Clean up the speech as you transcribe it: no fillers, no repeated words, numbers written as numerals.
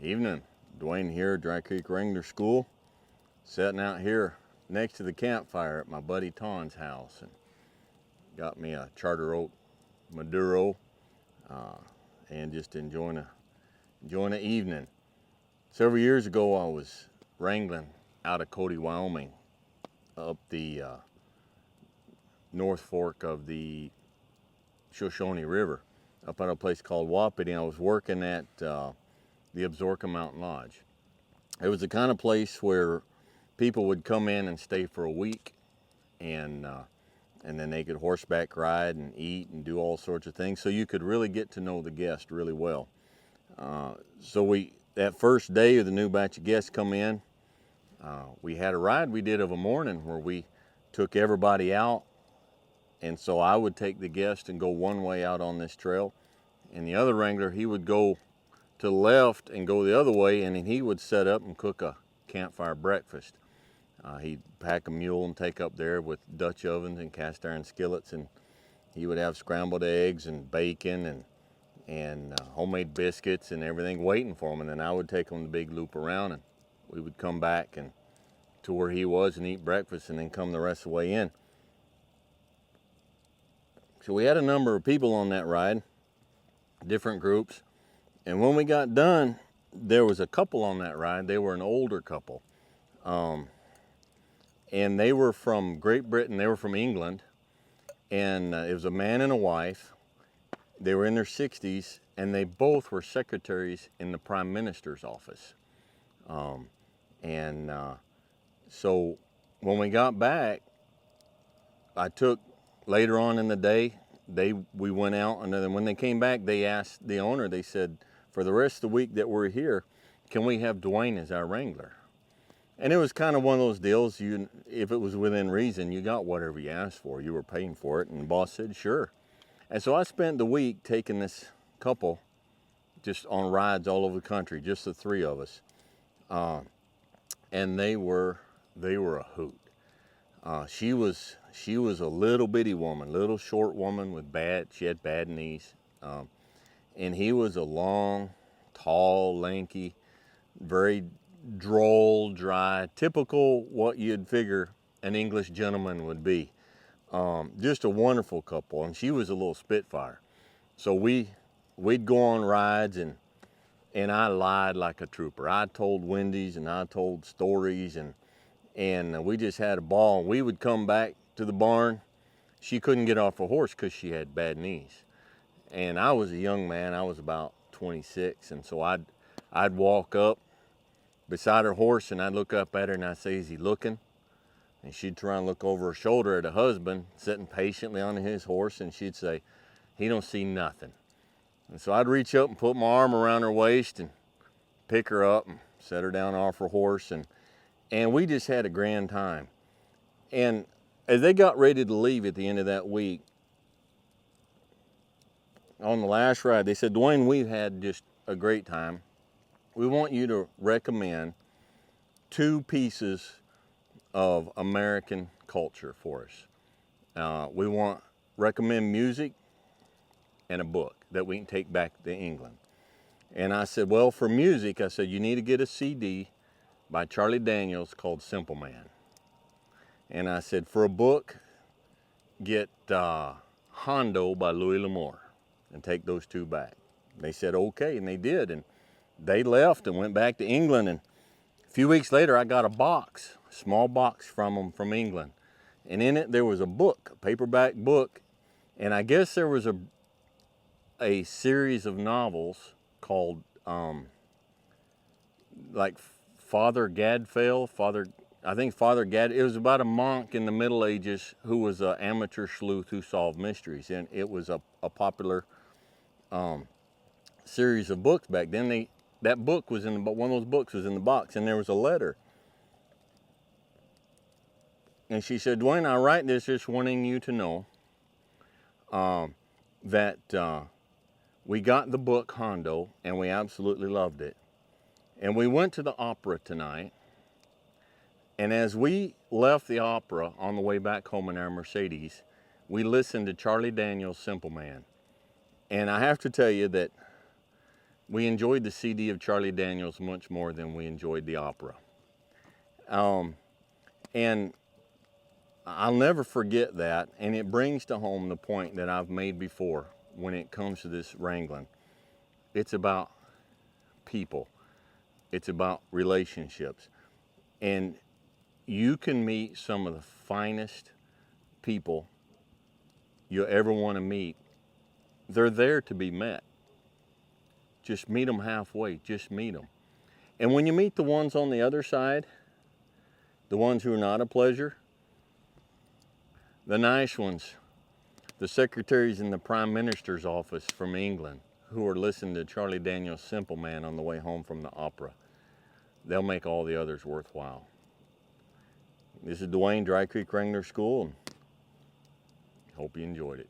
Evening, Dwayne here, Dry Creek Wrangler School. Sitting out here next to the campfire at my buddy Ton's house, and got me a Charter Oak Maduro, and just enjoying the evening. Several years ago, I was wrangling out of Cody, Wyoming, up the North Fork of the Shoshone River, up at a place called Wapiti. I was working at the Absaroka Mountain Lodge. It was the kind of place where people would come in and stay for a week, and then they could horseback ride and eat and do all sorts of things. So you could really get to know the guest really well. That first day of the new batch of guests come in, we had a ride we did of a morning where we took everybody out. And so I would take the guest and go one way out on this trail, and the other wrangler, he would go to the left and go the other way, and then he would set up and cook a campfire breakfast. He'd pack a mule and take up there with Dutch ovens and cast iron skillets, and he would have scrambled eggs and bacon and homemade biscuits and everything waiting for him. And then I would take him the big loop around, and we would come back and to where he was and eat breakfast, and then come the rest of the way in. So we had a number of people on that ride, different groups. And when we got done, there was a couple on that ride. They were an older couple. And they were from Great Britain. They were from England. And it was a man and a wife. They were in their 60s, and they both were secretaries in the Prime Minister's office. So when we got back, later on in the day, we went out, and then when they came back, they asked the owner, they said, for the rest of the week that we're here, can we have Dwayne as our wrangler? And it was kind of one of those deals, if it was within reason, you got whatever you asked for. You were paying for it, and the boss said, sure. And so I spent the week taking this couple just on rides all over the country, just the three of us. And they were a hoot. She was a little bitty woman, little short woman she had bad knees. And he was a long, tall, lanky, very droll, dry, typical what you'd figure an English gentleman would be. Just a wonderful couple, and she was a little spitfire. So we'd go on rides, and I lied like a trooper. I told Wendy's and I told stories, and we just had a ball. We would come back to the barn. She couldn't get off a horse because she had bad knees. And I was a young man. I was about 26, and so I'd walk up beside her horse, and I'd look up at her, and I'd say, is he looking? And she'd try and look over her shoulder at her husband sitting patiently on his horse, and she'd say, he don't see nothing. And so I'd reach up and put my arm around her waist and pick her up and set her down off her horse, and we just had a grand time. And as they got ready to leave at the end of that week, on the last ride, they said, Dwayne, we've had just a great time. We want you to recommend 2 pieces of American culture for us. We recommend music and a book that we can take back to England. And I said, well, for music, I said, you need to get a CD by Charlie Daniels called Simple Man. And I said, for a book, get Hondo by Louis L'Amour, and take those 2 back. They said, okay, and they did. And they left and went back to England. And a few weeks later, I got a small box from them from England. And in it, there was a book, a paperback book. And I guess there was a series of novels called, like Father Gadfell, Father Gad. It was about a monk in the Middle Ages who was an amateur sleuth who solved mysteries. And it was a popular series of books back then. That book was one of those books was in the box, and there was a letter. And she said, Dwayne, I write this just wanting you to know that we got the book Hondo, and we absolutely loved it. And we went to the opera tonight. And as we left the opera on the way back home in our Mercedes, we listened to Charlie Daniels' Simple Man. And I have to tell you that we enjoyed the CD of Charlie Daniels much more than we enjoyed the opera. And I'll never forget that, and it brings to home the point that I've made before when it comes to this wrangling. It's about people. It's about relationships. And you can meet some of the finest people you'll ever want to meet. They're there to be met. Just meet them halfway. Just meet them. And when you meet the ones on the other side, the ones who are not a pleasure, the nice ones, the secretaries in the Prime Minister's office from England who are listening to Charlie Daniels' Simple Man on the way home from the opera, they'll make all the others worthwhile. This is Dwayne, Dry Creek Wrangler School, and hope you enjoyed it.